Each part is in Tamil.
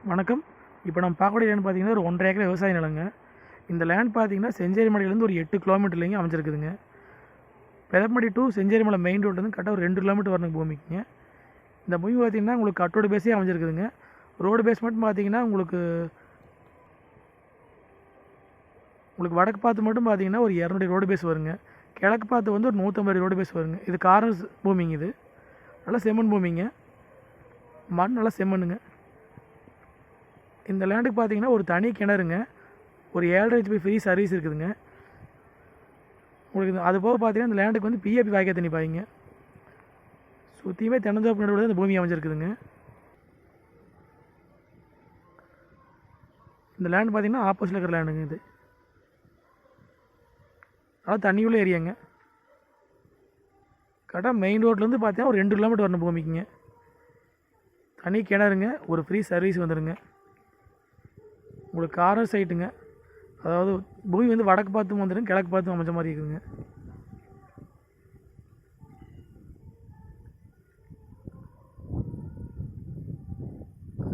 வணக்கம். இப்போ நம்ம பார்க்கக்கூடிய லேண்ட் பார்த்தீங்கன்னா ஒரு 1.5 ஏக்கர் விவசாய நிலங்க. இந்த லேண்ட் பார்த்தீங்கன்னா செஞ்சேரிமலையிலேருந்து ஒரு 8 கிலோமீட்டர்லேங்க அமைஞ்சிருக்குதுங்க. பெதப்பமடி டு செஞ்சேரிமலை மெயின் ரோட்லேருந்து கரெக்டாக ஒரு 2 கிலோமீட்டர் வரணும் பூமிக்குங்க. இந்த பூமி பார்த்தீங்கன்னா உங்களுக்கு கட்டோடு பேஸே அமைஞ்சிருக்குதுங்க. ரோடு பேஸ் மட்டும் பார்த்தீங்கன்னா உங்களுக்கு வடக்கு பார்த்து மட்டும் பார்த்தீங்கன்னா ஒரு 200 ரோடு பேஸ் வருங்க. கிழக்கு பார்த்து வந்து ஒரு 150 ரோடு பேஸ் வருங்க. இது கார்னர்ஸ் பூமிங்க. இது நல்லா செம்மண் பூமிங்க. மண் நல்லா செம்மண்ணுங்க. இந்த லேண்டுக்கு பார்த்தீங்கன்னா ஒரு தனி கிணறுங்க, ஒரு 7.5 HP ஃப்ரீ சர்வீஸ் இருக்குதுங்க. உங்களுக்கு அது போக பார்த்தீங்கன்னா இந்த லேண்டுக்கு வந்து பிஏபி வாய்க்கால் தண்ணி பாய்ங்க. சுற்றியுமே தென்னந்தோப்பு நடுவில் இந்த பூமி அமைஞ்சிருக்குதுங்க. இந்த லேண்டு பார்த்தீங்கன்னா ஆப்போசிட்டில் இருக்கிற லேண்டுங்க. இது அதாவது தண்ணியுள்ள ஏரியாங்க. கரெக்டாக மெயின் ரோட்லேருந்து பார்த்தீங்கன்னா ஒரு 2 கிலோமீட்டர் வரணும் பூமிக்குங்க. தனி கிணறுங்க, ஒரு ஃப்ரீ சர்வீஸ் வந்துடுங்க. உங்களுக்கு கார்னர் சைட்டுங்க. அதாவது பூமி வந்து வடக்கு பார்த்தும் வந்துடும், கிழக்கு பார்த்தும் அமைஞ்ச மாதிரி இருக்குதுங்க.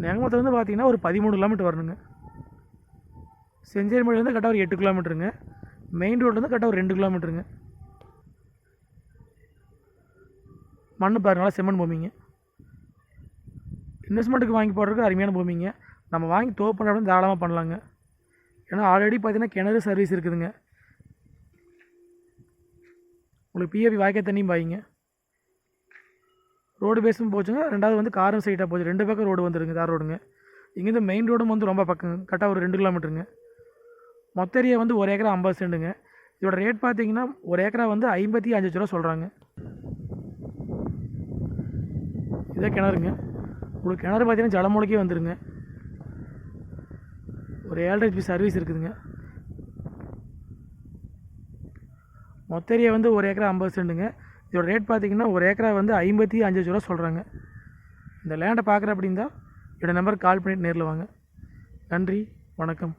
நெகமத்துலேருந்து பார்த்தீங்கன்னா ஒரு 13 கிலோமீட்டர் வரணுங்க. செஞ்சேரிமலையிலேருந்து கரெக்டாக ஒரு 8 கிலோமீட்டருங்க. மெயின் ரோட்லேருந்து கரெக்டாக ஒரு 2 கிலோமீட்டருங்க. மண் பாருங்க, நல்லா செம்மண் பூமிங்க. இன்வெஸ்ட்மெண்ட்டுக்கு வாங்கி போடுறதுக்கு அருமையான பூமிங்க. நம்ம வாங்கி தோப்பு பண்ணுறோம் தாராளமாக பண்ணலாங்க. ஏன்னா ஆல்ரெடி பார்த்தீங்கன்னா கிணறு சர்வீஸ் இருக்குதுங்க. உங்களுக்கு பிஏபி வாய்க்கால் தண்ணியும் பாய்ங்க. ரோடு பேஸும் போச்சுங்க. ரெண்டாவது வந்து காரும் சைட்டாக போச்சு. 2 பக்கம் ரோடு வந்துருங்க, தார் ரோடுங்க. இங்கேருந்து மெயின் ரோடும் வந்து ரொம்ப பக்கம், கரெக்டாக ஒரு 2 கிலோமீட்டருங்க. மொத்த ஏரியா வந்து 1 ஏக்கரா 50 சென்ட்டுங்க. இதோட ரேட் பார்த்தீங்கன்னா 1 ஏக்கரா வந்து 55 லட்ச ரூபா சொல்கிறாங்க. இதே கிணறுங்க. உங்களுக்கு கிணறு பார்த்தீங்கன்னா ஜலமூலைக்கே வந்துருங்க. ஒரு 7.5 HP சர்வீஸ் இருக்குதுங்க. மொத்த ஏரியா வந்து 1 ஏக்கரா 50 சென்ட்டுங்க. இதோட ரேட் பார்த்தீங்கன்னா 1 ஏக்கரா வந்து 55 லட்ச ரூபா சொல்கிறாங்க. இந்த லேண்டை பார்க்குற அப்படின்னா என்னோடய நம்பருக்கு கால் பண்ணிவிட்டு நேரில் வாங்க. நன்றி, வணக்கம்.